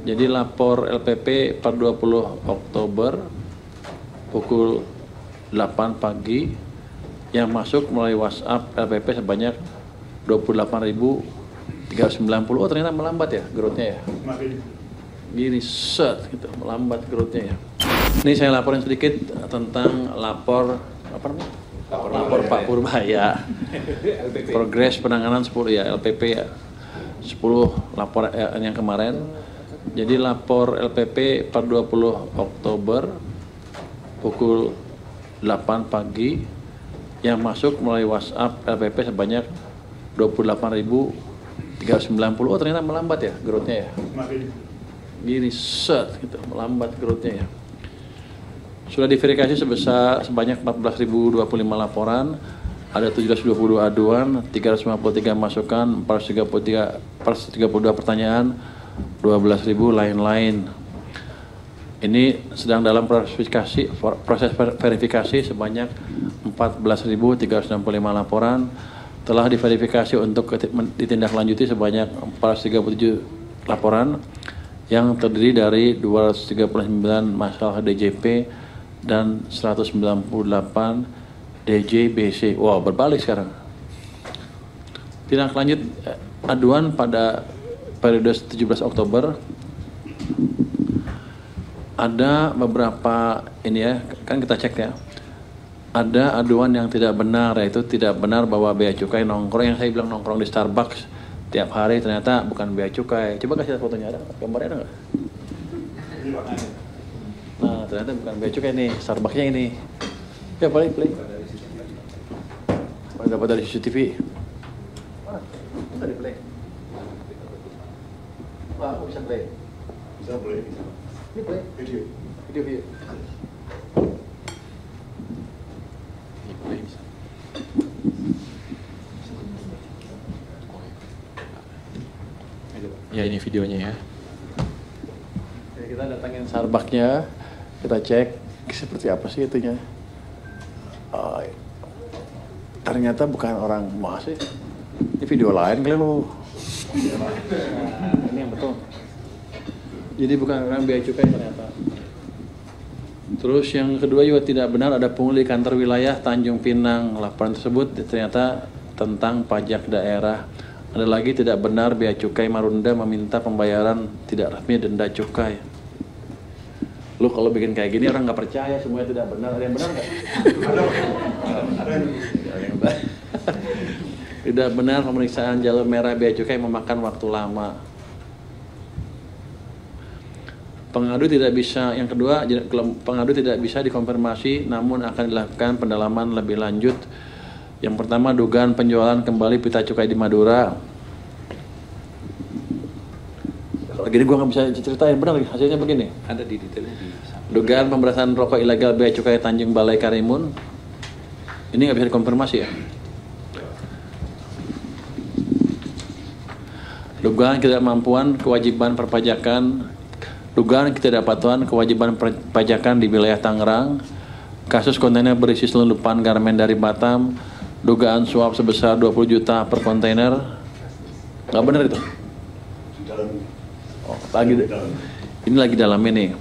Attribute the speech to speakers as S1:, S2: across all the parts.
S1: Jadi lapor LPP per 20 Oktober pukul 8 pagi yang masuk melalui WhatsApp LPP sebanyak 28.390. Oh ternyata melambat ya growth-nya ya. Gini set gitu, melambat growth-nya ya. Ini saya laporin sedikit tentang lapor apa namanya? Lapor Pak Purbaya. Progres penanganan 10 ya LPP ya. 10 lapor yang kemarin. Jadi lapor LPP per 20 Oktober pukul 8 pagi yang masuk melalui WhatsApp LPP sebanyak 28.390. Oh ternyata melambat ya growth-nya ya. Gini set gitu, melambat growth-nya ya. Sudah diverifikasi sebanyak 14.025 laporan, ada 722 aduan, 353 masukan, 432 pertanyaan, 12.000 lain-lain. Ini sedang dalam proses verifikasi sebanyak 14.365 laporan, telah diverifikasi untuk ditindaklanjuti sebanyak 437 laporan yang terdiri dari 239 masalah DJP dan 198 DJBC. Wow, berbalik sekarang. Tindak lanjut aduan pada periode 17 Oktober ada beberapa ini ya, kan kita cek ya. Ada aduan yang tidak benar, yaitu tidak benar bahwa bea cukai nongkrong, yang saya bilang nongkrong di Starbucks tiap hari ternyata bukan bea cukai. Coba kasih fotonya, ada gambarnya ada nggak? Nah ternyata bukan bea cukai nih, Starbucksnya ini. Ya play. Dapat dari CCTV. Mana? Nggak di play. Wah, aku bisa play.
S2: Bisa play.
S1: Ini play. Video. Ini play bisa.
S3: Ya ini videonya ya.
S1: Oke, kita datangin Starbucksnya, kita cek seperti apa sih itunya. Ternyata bukan orang masih. Ini video lain kali lo. Ini yang betul. Jadi bukan orang bea cukai ternyata. Terus yang kedua juga tidak benar ada pungli kantor wilayah Tanjung Pinang. Laporan tersebut ternyata tentang pajak daerah. Ada lagi tidak benar bea cukai Marunda meminta pembayaran tidak resmi denda cukai. Lu kalau bikin kayak gini orang nggak percaya, semuanya tidak benar. Ada yang benar nggak? Ada. Tidak benar pemeriksaan jalur merah bea cukai memakan waktu lama. Pengadu tidak bisa, yang kedua, pengadu tidak bisa dikonfirmasi, namun akan dilakukan pendalaman lebih lanjut. Yang pertama, dugaan penjualan kembali pita cukai di Madura. Kalau gini gue nggak bisa ceritain, benar hasilnya begini.
S3: Ada di detailnya di.
S1: Dugaan pemberantasan rokok ilegal bea cukai Tanjung Balai Karimun. Ini nggak bisa dikonfirmasi ya. Dugaan ketidakmampuan kewajiban perpajakan, dugaan ketidakpatuhan kewajiban perpajakan di wilayah Tangerang, kasus kontainer berisi selundupan garmen dari Batam, dugaan suap sebesar 20 juta per kontainer. Nggak benar itu? Oh, ini lagi dalam ini.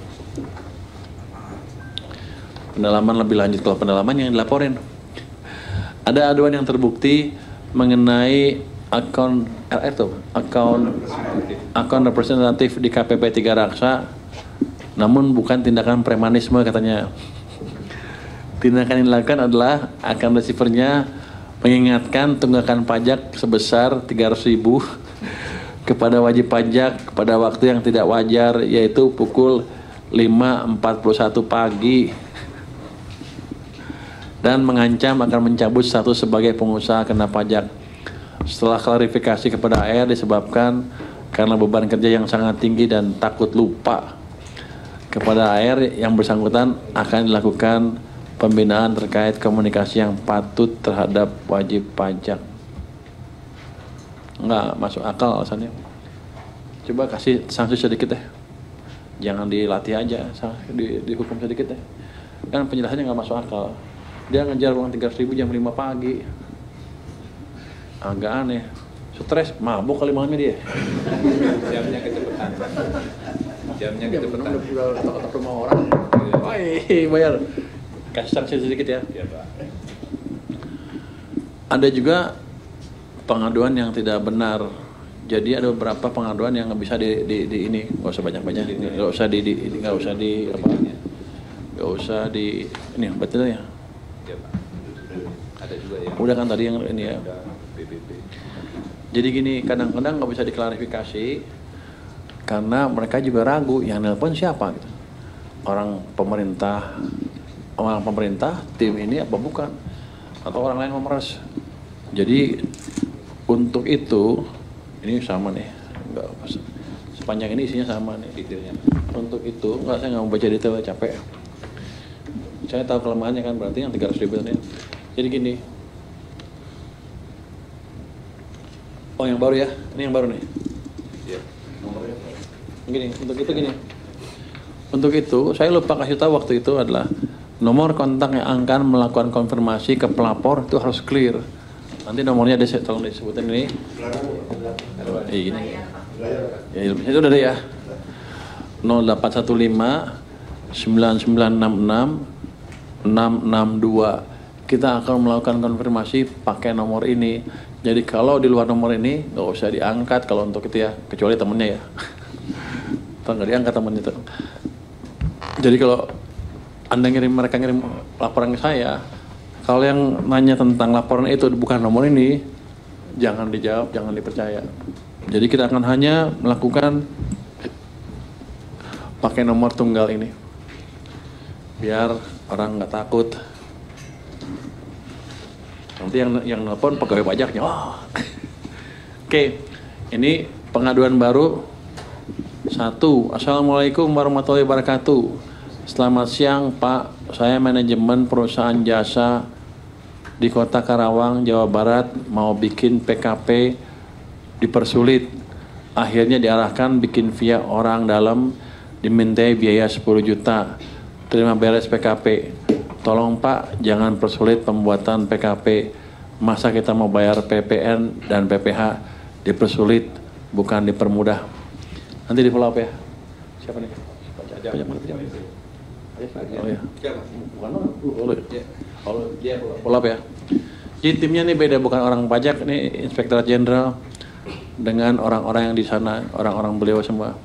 S1: Pendalaman lebih lanjut, kalau pendalaman yang dilaporin. Ada aduan yang terbukti mengenai akun RR tuh, akun representatif di KPP 3 Raksa, namun bukan tindakan premanisme katanya. Tindakan yang dilakukan adalah akan receivernya mengingatkan tunggakan pajak sebesar 300.000 kepada wajib pajak pada waktu yang tidak wajar, yaitu pukul 5.41 pagi, dan mengancam akan mencabut status sebagai pengusaha kena pajak. Setelah klarifikasi kepada AR disebabkan karena beban kerja yang sangat tinggi dan takut lupa, kepada AR yang bersangkutan akan dilakukan pembinaan terkait komunikasi yang patut terhadap wajib pajak. Nggak masuk akal alasannya. Coba kasih sanksi sedikit deh. Jangan dilatih aja, dihukum sedikit deh. Kan penjelasannya nggak masuk akal. Dia ngejar uang 300.000 jam 5 pagi. Agak aneh. Stres, mabuk kali malamnya dia.
S3: Jamnya kecepatan. Jamnya
S1: Jam
S3: gitu
S1: 6
S3: petang.
S1: udah ketok rumah orang. Woi, bayar. Kasih sanksi sedikit ya.
S3: Iya Pak.
S1: Ada juga pengaduan yang tidak benar. Jadi ada beberapa pengaduan yang nggak bisa di ini, nggak usah banyak-banyak, nggak usah nggak usah di apa, nggak usah di ini betul ya.
S3: Iya Pak. Ada juga yang
S1: Udah kan tadi yang ini ya.
S3: udah PBB.
S1: Jadi gini, kadang-kadang nggak bisa diklarifikasi karena mereka juga ragu yang nelpon siapa gitu. Orang pemerintah, tim ini apa bukan? Atau orang lain memeras. Jadi untuk itu ini sama nih, nggak sepanjang ini isinya sama nih detailnya. Untuk itu saya nggak mau baca detail, capek. Saya tahu kelemahannya kan, berarti yang 300.000 ini. Jadi gini. Oh yang baru ya, ini yang baru nih.
S3: Iya.
S1: Gini, untuk itu gini. Untuk itu saya lupa kasih tahu waktu itu adalah nomor kontak yang akan melakukan konfirmasi ke pelapor itu harus clear. Nanti nomornya tolong disebutin ini. Ini. Ya, itu udah ada ya. 0815 9966 662. Kita akan melakukan konfirmasi pakai nomor ini. Jadi kalau di luar nomor ini nggak usah diangkat kalau untuk itu ya, kecuali temennya ya. Atau nggak diangkat temennya itu. Jadi kalau Anda mereka ngirim laporan ke saya, kalau yang nanya tentang laporan itu bukan nomor ini, jangan dijawab, jangan dipercaya. Jadi kita akan hanya melakukan pakai nomor tunggal ini, biar orang nggak takut. Nanti yang nelpon pegawai pajaknya. Oh. Oke, ini pengaduan baru. 1. Assalamualaikum warahmatullahi wabarakatuh. Selamat siang Pak, saya manajemen perusahaan jasa di Kota Karawang, Jawa Barat, mau bikin PKP dipersulit. Akhirnya diarahkan bikin via orang dalam, dimintai biaya 10 juta. Terima beres PKP. Tolong Pak, jangan persulit pembuatan PKP. Masa kita mau bayar PPN dan PPH dipersulit, bukan dipermudah. Nanti di follow up ya. Siapa nih? Pajak mana? Oh ya. Bukan dia follow up ya. Jadi timnya nih beda, bukan orang pajak, ini Inspektorat Jenderal dengan orang-orang yang di sana, orang-orang beliau semua.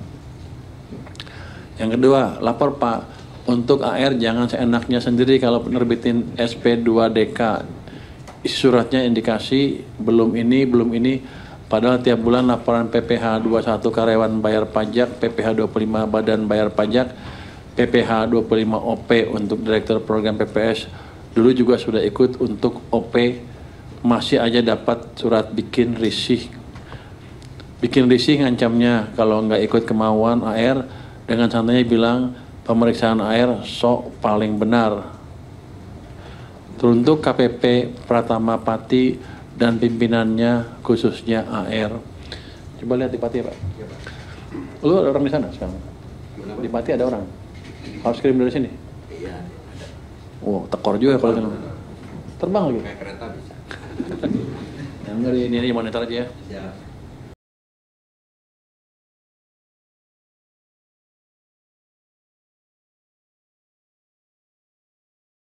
S1: Yang kedua, lapor Pak, untuk AR jangan seenaknya sendiri kalau penerbitin SP2DK. Isi suratnya indikasi belum ini, padahal tiap bulan laporan PPh 21 karyawan bayar pajak, PPh 25 badan bayar pajak, PPh 25 OP untuk Direktur Program PPS. Dulu juga sudah ikut untuk OP, masih aja dapat surat bikin risih. Bikin risih ngancamnya kalau nggak ikut kemauan AR, dengan santainya bilang pemeriksaan AR sok paling benar. Teruntuk KPP Pratama Pati dan pimpinannya khususnya AR. Coba lihat di Pati ya Pak. Lu ada orang di sana sekarang? Di Pati ada orang? Harus kirim dari sini?
S3: Iya.
S1: Wow, tekor juga kalau gitu. Terbang lagi?
S3: Kayak kereta bisa.
S1: Yang ini monitor aja ya.
S3: Ya.